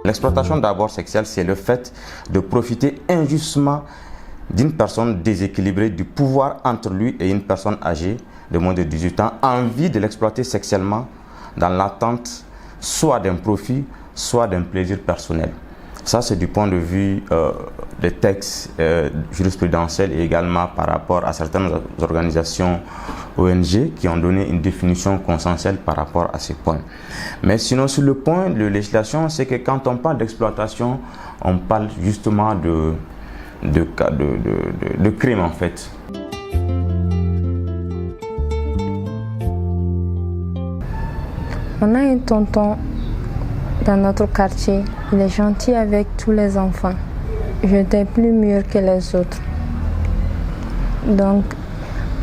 L'exploitation d'abord sexuelle, c'est le fait de profiter injustement d'une personne déséquilibrée, du pouvoir entre lui et une personne âgée de moins de 18 ans, envie de l'exploiter sexuellement dans l'attente soit d'un profit, soit d'un plaisir personnel. Ça, c'est du point de vue des textes jurisprudentiels et également par rapport à certaines organisations ONG qui ont donné une définition consensuelle par rapport à ces points. Mais sinon, sur le point de législation, c'est que quand on parle d'exploitation, on parle justement de crime en fait. On a un tonton dans notre quartier, il est gentil avec tous les enfants. Je n'étais plus mûre que les autres. Donc,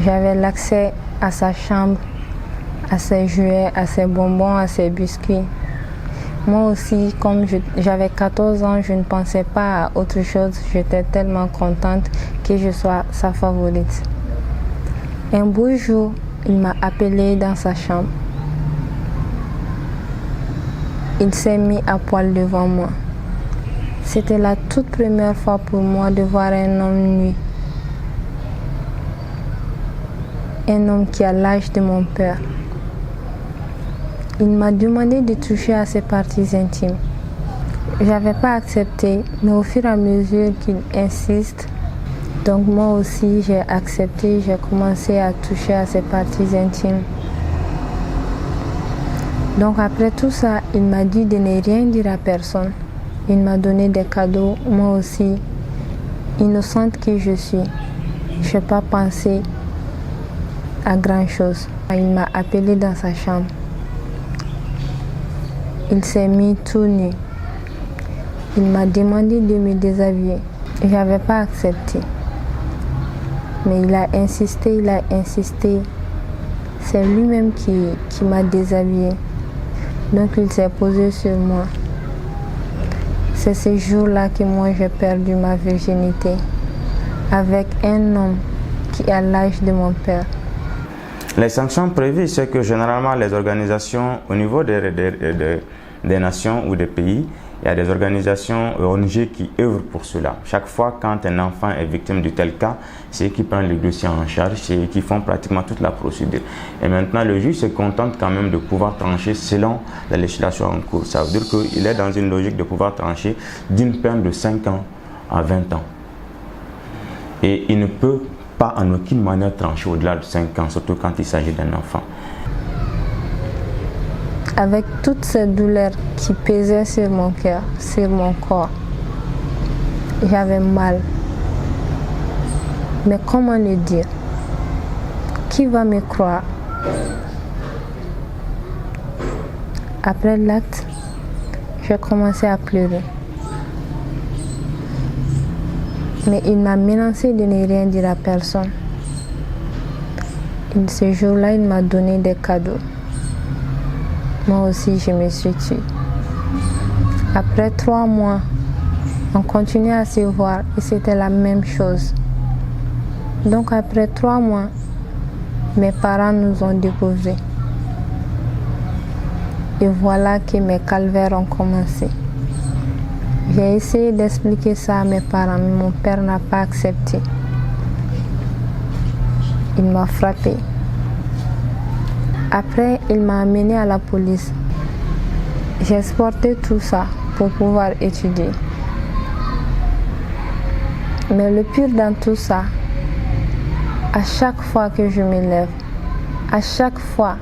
j'avais l'accès à sa chambre, à ses jouets, à ses bonbons, à ses biscuits. Moi aussi, comme j'avais 14 ans, je ne pensais pas à autre chose. J'étais tellement contente que je sois sa favorite. Un beau jour, il m'a appelée dans sa chambre. Il s'est mis à poil devant moi. C'était la toute première fois pour moi de voir un homme nu. Un homme qui a l'âge de mon père. Il m'a demandé de toucher à ses parties intimes. Je n'avais pas accepté, mais au fur et à mesure qu'il insiste, donc moi aussi j'ai accepté, j'ai commencé à toucher à ses parties intimes. Donc après tout ça, il m'a dit de ne rien dire à personne. Il m'a donné des cadeaux, moi aussi, innocente que je suis. Je n'ai pas pensé à grand chose. Il m'a appelé dans sa chambre. Il s'est mis tout nu. Il m'a demandé de me déshabiller. Je n'avais pas accepté. Mais il a insisté. C'est lui-même qui m'a déshabillée. Donc il s'est posé sur moi. C'est ce jour-là que moi j'ai perdu ma virginité avec un homme qui a l'âge de mon père. Les sanctions prévues, c'est que généralement les organisations au niveau des nations ou des pays, il y a des organisations ONG qui œuvrent pour cela. Chaque fois quand un enfant est victime de tel cas, c'est eux qui prennent le dossier en charge, c'est eux qui font pratiquement toute la procédure. Et maintenant, le juge se contente quand même de pouvoir trancher selon la législation en cours. Ça veut dire qu'il est dans une logique de pouvoir trancher d'une peine de 5 ans à 20 ans. Et il ne peut pas en aucune manière trancher au-delà de 5 ans, surtout quand il s'agit d'un enfant. Avec toutes ces douleurs qui pesaient sur mon cœur, sur mon corps, j'avais mal. Mais comment le dire? Qui va me croire? Après l'acte, j'ai commencé à pleurer. Mais il m'a menacé de ne rien dire à personne. Et ce jour-là, il m'a donné des cadeaux. Moi aussi, je me suis tuée. Après 3 mois, on continuait à se voir et c'était la même chose. Donc après 3 mois, mes parents nous ont découverts. Et voilà que mes calvaires ont commencé. J'ai essayé d'expliquer ça à mes parents, mais mon père n'a pas accepté. Il m'a frappé. Après, il m'a amené à la police. J'ai exporté tout ça pour pouvoir étudier. Mais le pire dans tout ça, à chaque fois que je me lève, à chaque fois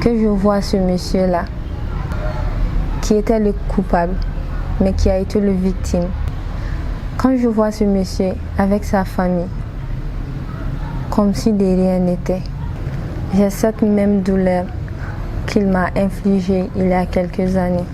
que je vois ce monsieur-là, qui était le coupable, mais qui a été le victime, quand je vois ce monsieur avec sa famille, comme si de rien n'était, j'ai cette même douleur qu'il m'a infligée il y a quelques années.